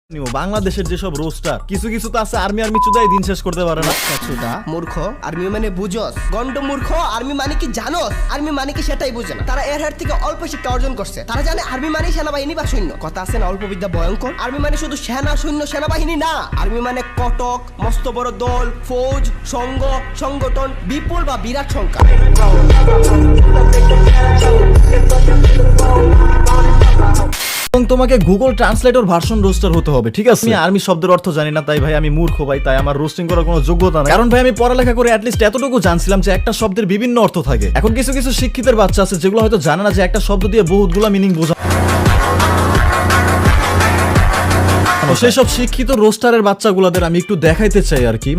বাংলাদেশের যেসব রোস্টার কিছু কিছু তো আছে আর্মি চুদাই দিন শেষ করতে পারে না। চুদা মূর্খ আর্মি মানে বুঝস, গন্ড মূর্খ আর্মি মানে কি জানোস, আর্মি মানে কি সেটাই বুঝে না। তারা এর হাত থেকে অল্প শিক্ষা অর্জন করছে, তারা জানে আর্মি মানে সেনাবাহিনী বা সৈন্য। কথা আছে না অল্প বিদ্যা ভয়ঙ্কর। আর্মি মানে শুধু সেনা সৈন্য সেনাবাহিনী না, আর্মি মানে কটক, মস্ত বড় দল, ফৌজ, সংঘ, সংগঠন, বিপুল বা বিরাট সংখ্যা। এবং তোমাকে গুগল ট্রান্সলেটর ভার্সন রোস্টার হতে হবে, ঠিক আছে? আমি আর্মি শব্দের অর্থ জানি না, তাই ভাই আমি মূর্খ ভাই, তাই আমার রোস্টিং করার কোনো যোগ্যতা নাই। কারণ ভাই আমি পড়ালেখা করে অ্যাটলিস্ট এতটুকু জানছিলাম যে একটা শব্দের বিভিন্ন অর্থ থাকে। এখন কিছু কিছু শিক্ষিতের বাচ্চা আছে যেগুলো হয়তো জানে না যে একটা শব্দ দিয়ে বহুতগুলো মিনিং বোঝা। সেসব শিক্ষিত রোস্টারের বাচ্চাগুলোদের আমি একটু দেখাইতে চাই আর কি,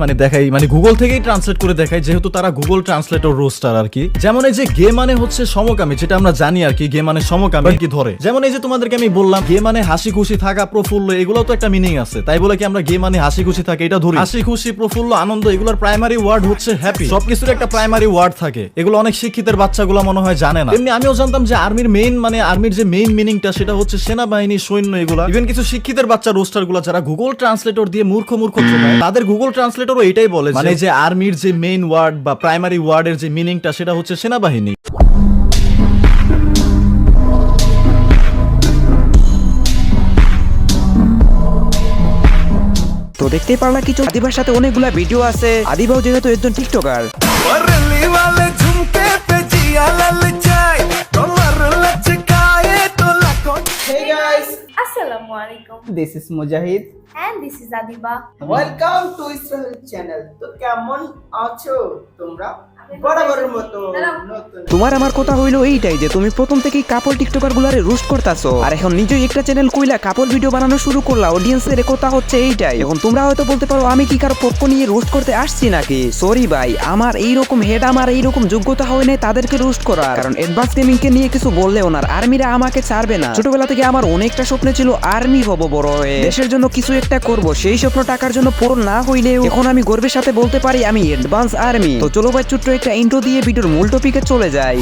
মানে গুগল থেকেই ট্রান্সলেট করে দেখাই, যেহেতু তারা গুগল ট্রান্সলেটর রোস্টার আর কি। যেমন এই যে গে মানে হচ্ছে সমকামী, যেটা আমরা জানি আর কি, গে মানে সমকামী কি ধরে। যেমন এই যে তোমাদেরকে আমি বললাম গে মানে হাসি খুশি থাকা, প্রফুল্ল, এগুলো তো একটা মিনিং আছে, তাই বলে কি আমরা গে মানে হাসি খুশি থাকে এটা ধরি? হাসি খুশি, প্রফুল্ল, আনন্দ, এগুলোর প্রাইমারি ওয়ার্ড হচ্ছে হ্যাপি। সবকিছুর একটা প্রাইমারি ওয়ার্ড থাকে, এগুলো অনেক শিক্ষিতের বাচ্চাগুলো মনে হয় জানে না। এমনি আমিও জানতাম যে আর্মির যে মেইন মিনিংটা সেটা হচ্ছে সেনাবাহিনী, সৈন্য, এগুলা। ইভেন কিছু শিক্ষিতের বাচ্চা রোস্টার গুলা যারা গুগল ট্রান্সলেটর দিয়ে মূর্খ চোখায়, তাদের গুগল ট্রান্সলেটরও এটাই বলে মানে যে আর্মির যে মেইন ওয়ার্ড বা প্রাইমারি ওয়ার্ডের যে মিনিংটা সেটা হচ্ছে সেনাবাহিনী। তো দেখতেই পারলা কিছু আদিবার সাথে অনেকগুলা ভিডিও আছে। আদিবাও যেহেতু একজন TikToker, Hey guys, Assalamualaikum. this is Mujahid. And this is Adiba. Welcome to Israel channel. তো কেমন আছো তোমরা? বরাবরের মতো নতুন। তোমার আমার কথা হইলো এইটাই যে তুমি প্রথম থেকেই কাপল টিকটকার গুলারে রোস্ট করতাছো, আর এখন নিজেই একটা চ্যানেল কইলা কাপল ভিডিও বানানো শুরু করলা। অডিয়েন্সের কথা হচ্ছে এইটাই। এখন তোমরা হয়তো বলতে পারো আমি কি কারো পক্ষ নিয়ে রোস্ট করতে আসছি নাকি? সরি ভাই, আমার এইরকম হেড, আমার এইরকম যোগ্যতা হয় নাই তাদেরকে রোস্ট করার। কারণ অ্যাডভান্স গেমিং কে নিয়ে কিছু বললে ওনার আর্মিরা আমাকে ছাড়বে না। ছোটবেলা থেকে আমার অনেকটা স্বপ্ন ছিল আর্মি হব, বড় হয়ে দেশের জন্য কিছু একটা করব। সেই স্বপ্ন টাকার জন্য পূরণ না হইলেও এখন আমি গর্বের সাথে বলতে পারি আমি অ্যাডভান্স আর্মি। তো চলো ভাই ছোট্ট একটা ইন্ট্রো দিয়ে ভিডিওর মূল টপিকে চলে যায়।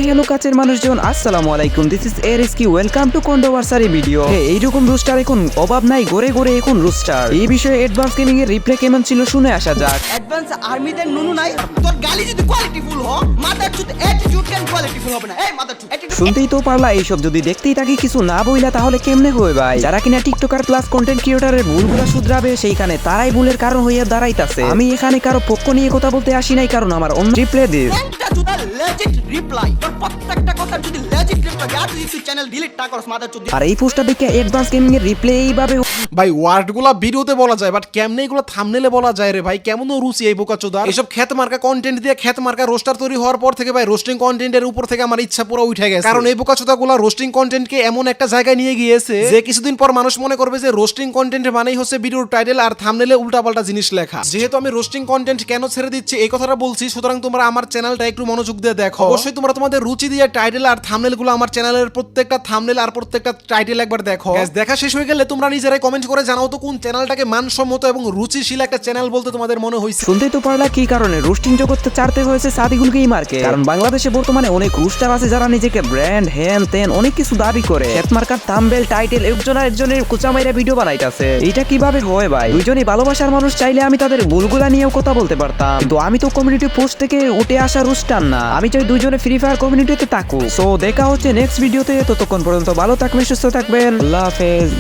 হ্যালো কাছের মানুষজন, আসসালামু আলাইকুম। This is ARisky, welcome to কন্ট্রোভার্সারি video. এইরকম রোস্টার এখন অভাব নাই, গড়ে গড়ে এখন রোস্টার। এই বিষয়ে অ্যাডভান্স গেমিং এর রিপ্লে কেমন ছিল শুনে আসা যাক। অ্যাডভান্স আর্মিদের নুনু নাই, তোর গালি যদি কোয়ালিটিফুল হ, মাদার চুদ অ্যাটিটিউড কেন কোয়ালিটিফুল হবে না? এই মাদার চুদ অ্যাটিটিউড। শুনতেই তো পারলা, এইসব যদি দেখতেই থাকি কিছু না বইলা তাহলে কেমনে হয় ভাই? যারা কিনা টিকটকার প্লাস কন্টেন্ট ক্রিয়েটরের ভুলগুলা শুধরাবে সেইখানে তারাই ভুলের কারণ হইয়া দাঁড়াইতাছে। আমি এখানে কারো পক্ষ নিয়ে কথা বলতে আসি নাই, কারণ আমার অন্য রিপ্লে দিস। একটা জুতা লেজিট রিপ্লাই, তোর প্রত্যেকটা কথা যদি লেজিট রিপ্লাই আর তুই চ্যানেল ডিলিট না করস মাদার চুদ। আর এই পোস্টটা দেখে অ্যাডভান্স গেমিং এর রিপ্লে এইভাবে ভাই ওয়ার্ডগুলা ভিডিওতে বলা যায়, বাট কেমনে এগুলো থাম্বনেলে বলা যায় রে ভাই? কেমন রুচি এই বোকাচোদা এসব খ্যাত মার্কা কন্টেন্ট দিয়ে। খ্যাত মার্কা রোস্টার তৈরি হওয়ার পর থেকে ভাই রোস্টিং কন্টেন্টের উপর থেকে আমার ইচ্ছা পুরো উঠে গেছে। কারণ এই বোকাচোদাগুলা রোস্টিং কন্টেন্টকে এমন একটা জায়গায় নিয়ে গিয়েছে যে কিছুদিন পর মানুষ মনে করবে যে রোস্টিং কন্টেন্ট মানেই হচ্ছে ভিডিওর টাইটেল আর থাম্বনেলে উল্টাপাল্টা জিনিস লেখা। যেহেতু আমি রোস্টিং কন্টেন্ট কেন ছেড়ে দিচ্ছি এই কথাটা বলছি, সুতরাং তোমরা আমার চ্যানেলটা একটু মনোযোগ দিয়ে দেখো। অবশ্যই তোমরা তোমাদের রুচি দিয়ে টাইটেল আর থাম্বনেল গুলো আমার চ্যানেলের প্রত্যেকটা থাম্বনেল আর প্রত্যেকটা টাইটেল একবার দেখো। দেখা শেষ হয়ে গেলে তোমরা নিজেরাই কমেন্ট করে জানাও তো কোন চ্যানেলটাকে মানসম্মত এবং রুচিশীল একটা চ্যানেল বলতে তোমাদের মনে হয়েছে। শুনতেই তো পারলা কি কারণে রোস্টিং জগতে ছাড়তে হয়েছে সাদিকুল গেমারকে। কারণ বাংলাদেশে বর্তমানে অনেক রোস্টার আছে যারা নিজেকে ব্র্যান্ড হ্যান তেন অনেক কিছু দাবি করে। খ্যাত মার্কার থাম্বনেল টাইটেল একজনের কুচামাইরা ভিডিও বানাইতাছে। এইটা কিভাবে হয় ভাই? দুইজনই ভালোবাসার মানুষ, চাইলে আমি তাদের ভুলগুলা নিয়েও কথা বলতে পারতাম, কিন্তু আমি তো কমিউনিটি পোস্ট থেকে উঠে আসা রোস্টার না। আমি চাই দুইজনে ফ্রি ফায়ার কমিউনিটিতে থাকুক। সো দেখা হচ্ছে নেক্সট ভিডিওতে। ততক্ষণ পর্যন্ত ভালো থাকবেন, সুস্থ থাকবেন, আল্লাহ হাফেজ।